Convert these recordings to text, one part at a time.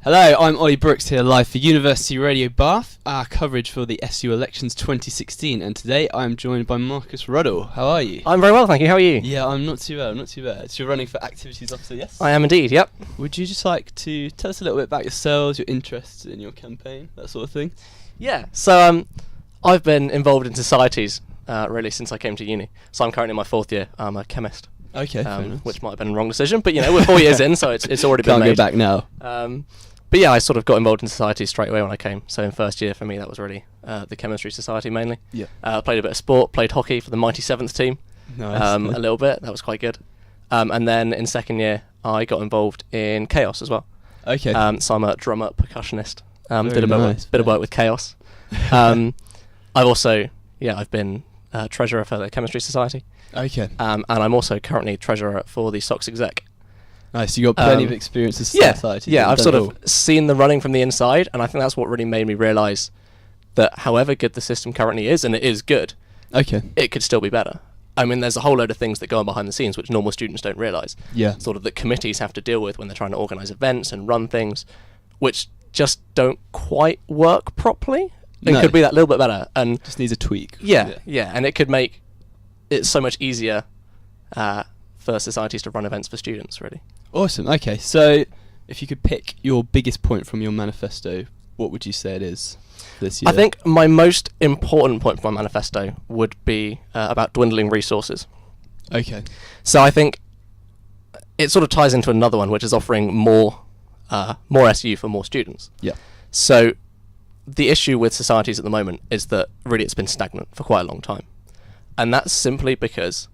Hello, I'm Ollie Brooks here live for University Radio Bath, our coverage for the SU Elections 2016, and today I'm joined by Marcus Ruddle. How are you? I'm very well, thank you. How are you? Yeah, I'm not too bad, So you're running for Activities Officer, yes? I am indeed, yep. Would you just like to tell us a little bit about yourselves, your interests in your campaign, that sort of thing? Yeah, so I've been involved in societies really since I came to uni. So I'm currently in my 4th year. I'm a chemist. Okay, fair enough. Which might have been a wrong decision, but we're 4 years in, so it's already been made. Can't go back now. But yeah, I sort of got involved in society straight away when I came. So in first year for me, that was really the chemistry society mainly. Yeah. Played a bit of sport, played hockey for the mighty 7th team. Nice. A little bit, that was quite good. And then in second year, I got involved in Chaos as well. Okay. So I'm a drummer, percussionist. Did a bit of work with Chaos. I've also, I've been treasurer for the chemistry society. Okay. And I'm also currently treasurer for the SOCS exec. Nice, you got plenty of experience as society. Yeah, I've sort of seen the running from the inside, and I think that's what really made me realise that however good the system currently is, and it is good, it could still be better. I mean, there's a whole load of things that go on behind the scenes which normal students don't realise. Yeah. Sort of that committees have to deal with when they're trying to organise events and run things, which just don't quite work properly. It could be that little bit better. And just needs a tweak. Yeah, and it could make it so much easier for societies to run events for students, really. Awesome. Okay, so if you could pick your biggest point from your manifesto, what would you say it is this year? I think my most important point from my manifesto would be about dwindling resources. Okay. So I think it sort of ties into another one, which is offering more SU for more students. Yeah. So the issue with societies at the moment is that really it's been stagnant for quite a long time. And that's simply because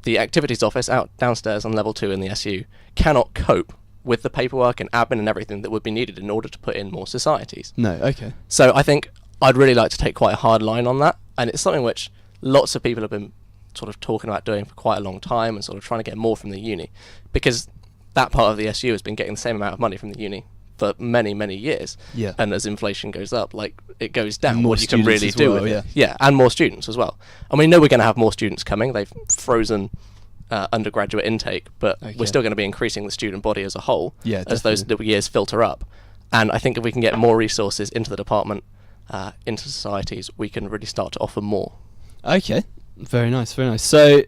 the activities office out downstairs on level 2 in the SU cannot cope with the paperwork and admin and everything that would be needed in order to put in more societies. No, okay. So I think I'd really like to take quite a hard line on that, and it's something which lots of people have been sort of talking about doing for quite a long time and sort of trying to get more from the uni, because that part of the SU has been getting the same amount of money from the uni for many, many years. Yeah. And as inflation goes up, it goes down. And more what you can really students as do well, with it. Yeah, and more students as well. And we know we're going to have more students coming. They've frozen undergraduate intake, but we're still going to be increasing the student body as a whole as those years filter up. And I think if we can get more resources into the department, into societies, we can really start to offer more. Okay, very nice, very nice. So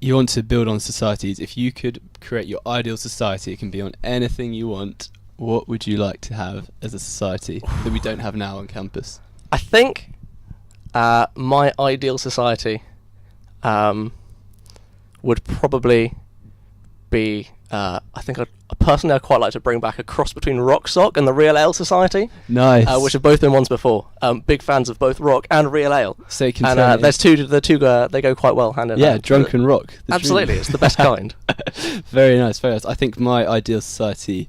you want to build on societies. If you could create your ideal society, it can be on anything you want. What would you like to have as a society that we don't have now on campus? I think my ideal society would probably be, I think personally I'd quite like to bring back a cross between Rock Sock and the Real Ale Society. Nice. Which have both been ones before. Big fans of both rock and real ale. So you can and there's the two they go quite well hand in hand. Yeah, drunken rock. Absolutely, it's the best kind. Very nice, very nice. I think my ideal society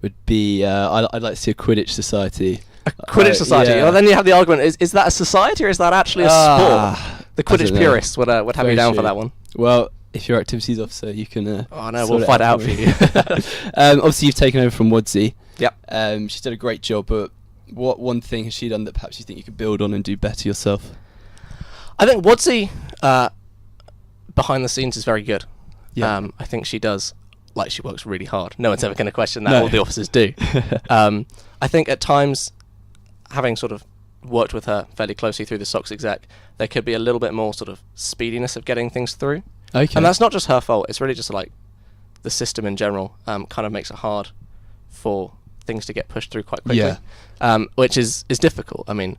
would be, I'd like to see a Quidditch society. A Quidditch society? Yeah. Well, then you have the argument, is that a society or is that actually a sport? The Quidditch purists would have very you down true. for that one. Well, if you're activities officer, you can... oh no, we'll fight it out for you. Obviously, you've taken over from Wadzi. Yep. She's done a great job, but what one thing has she done that perhaps you think you could build on and do better yourself? I think Wadzi, behind the scenes, is very good. Yeah. I think she does... she works really hard. No one's ever going to question that. No. All the officers do. I think at times, having sort of worked with her fairly closely through the SOCS exec, there could be a little bit more sort of speediness of getting things through. Okay. And that's not just her fault. It's really just the system in general kind of makes it hard for things to get pushed through quite quickly. Yeah. Which is difficult. I mean,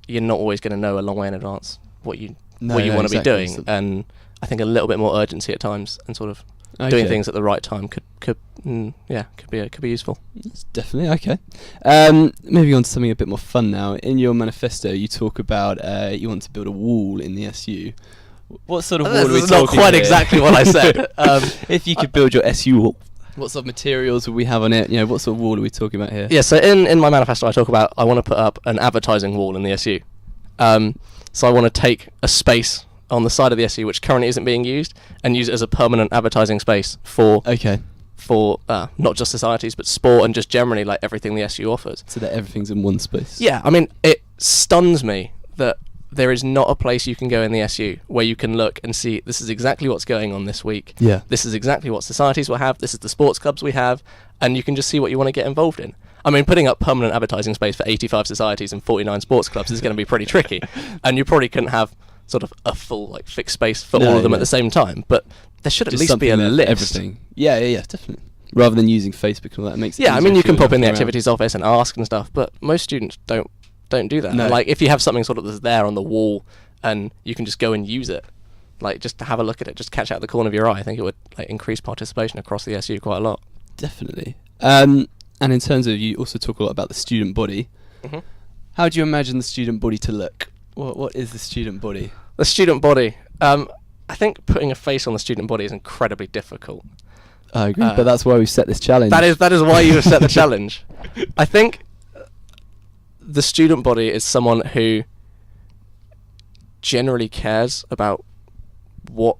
you're not always going to know a long way in advance what you want to be doing, and I think a little bit more urgency at times and sort of doing things at the right time could be useful. Yes, definitely. Okay. Moving on to something a bit more fun now. In your manifesto, you talk about you want to build a wall in the SU. What sort of wall are we talking about? Not quite exactly what I said. If you could build your SU wall, what sort of materials would we have on it? What sort of wall are we talking about here? Yeah. So in my manifesto, I talk about I want to put up an advertising wall in the SU. So I want to take a space on the side of the SU which currently isn't being used and use it as a permanent advertising space for not just societies but sport and just generally everything the SU offers. So that everything's in one space. Yeah, I mean it stuns me that there is not a place you can go in the SU where you can look and see this is exactly what's going on this week. Yeah. This is exactly what societies will have. This is the sports clubs we have, and you can just see what you want to get involved in. I mean, putting up permanent advertising space for 85 societies and 49 sports clubs is going to be pretty tricky, and you probably couldn't have sort of a full like fixed space for all of them at the same time. But there should at least be a list. Everything. Yeah, definitely. Rather than using Facebook and all that, it makes it I mean, you can pop in the around. activities office and ask and stuff, but most students don't do that. No. Like, if you have something sort of that's there on the wall and you can just go and use it, like, just to have a look at it, just catch it out the corner of your eye, I think it would like increase participation across the SU quite a lot. Definitely. And in terms of, you also talk a lot about the student body. Mm-hmm. How do you imagine the student body to look? What is the student body? The student body. I think putting a face on the student body is incredibly difficult. I agree, but that's why we've set this challenge. That is why you have set the challenge. I think the student body is someone who generally cares about what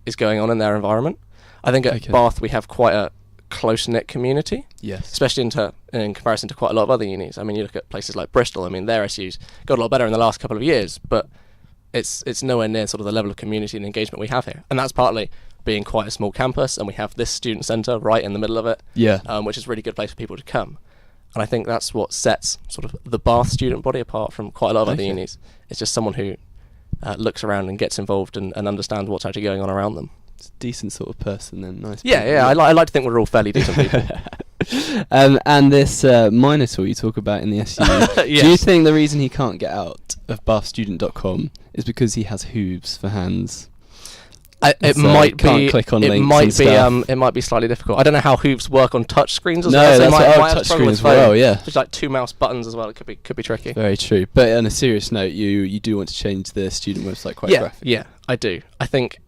is going on in their environment. I think at Bath we have quite a close-knit community. Yes. Especially in comparison to quite a lot of other unis. I mean, you look at places like Bristol. I mean, their SU's got a lot better in the last couple of years, but it's nowhere near sort of the level of community and engagement we have here. And that's partly being quite a small campus, and we have this student centre right in the middle of it, which is a really good place for people to come. And I think that's what sets sort of the Bath student body apart from quite a lot of other unis. It's just someone who looks around and gets involved and understands what's actually going on around them. It's a decent sort of person then, nice. I like to think we're all fairly decent people. And this Minotaur you talk about in the SU, Yes. Do you think the reason he can't get out of bathstudent.com is because he has hooves for hands? It might be slightly difficult. I don't know how hooves work on touch screens as well. No, that's touch screen as well. Yeah, just like 2 mouse buttons as well. It could be tricky. Very true. But on a serious note, you do want to change the student website quite graphic. Yeah, I do. I think.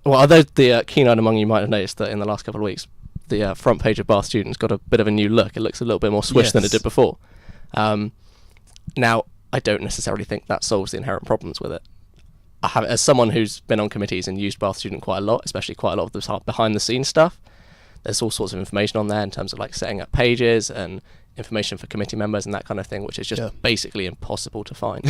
Well, although the keen-eyed among you might have noticed that in the last couple of weeks, the front page of Bath Student's got a bit of a new look. It looks a little bit more swish than it did before. Now, I don't necessarily think that solves the inherent problems with it. As someone who's been on committees and used Bath Student quite a lot, especially quite a lot of the behind-the-scenes stuff, there's all sorts of information on there in terms of like setting up pages and information for committee members and that kind of thing, which is just basically impossible to find.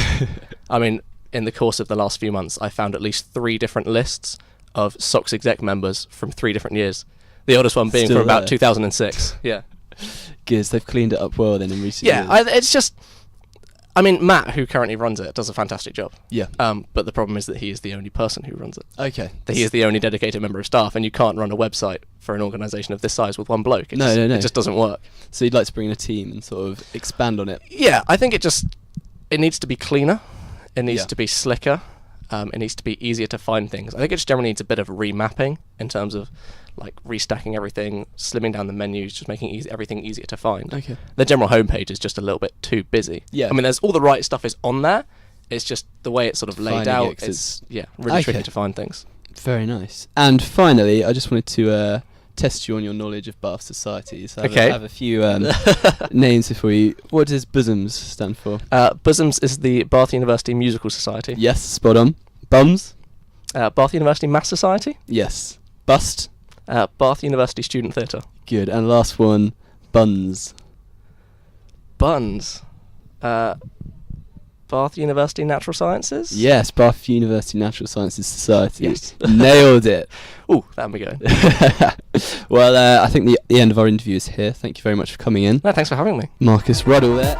I mean, in the course of the last few months, I found at least 3 different lists of SOX exec members from 3 different years. The oldest one being from about 2006. Yeah. Good. They've cleaned it up well then in recent years. It's just... I mean, Matt, who currently runs it, does a fantastic job. Yeah. But the problem is that he is the only person who runs it. Okay. That he is the only dedicated member of staff, and you can't run a website for an organisation of this size with one bloke. No. It just doesn't work. So you'd like to bring in a team and sort of expand on it? Yeah, I think it needs to be cleaner. It needs to be slicker. It needs to be easier to find things. I think it just generally needs a bit of remapping in terms of like restacking everything, slimming down the menus, just making everything easier to find. Okay. The general homepage is just a little bit too busy. Yeah. I mean, there's all the right stuff is on there. It's just the way it's sort of laid out. It's really tricky to find things. Very nice. And finally, I just wanted to test you on your knowledge of Bath societies. I have a few names for you. What does BOSOMS stand for? BOSOMS is the Bath University Musical Society. Yes, spot on. BUMS? Bath University Maths Society. Yes. BUST? Bath University Student Theatre. Good. And last one, BUNS. BUNS? Bath University Natural Sciences? Yes, Bath University Natural Sciences Society. Yes. Nailed it. Ooh, that'll be good. Well, I think the end of our interview is here. Thank you very much for coming in. No, thanks for having me. Marcus Ruddle there.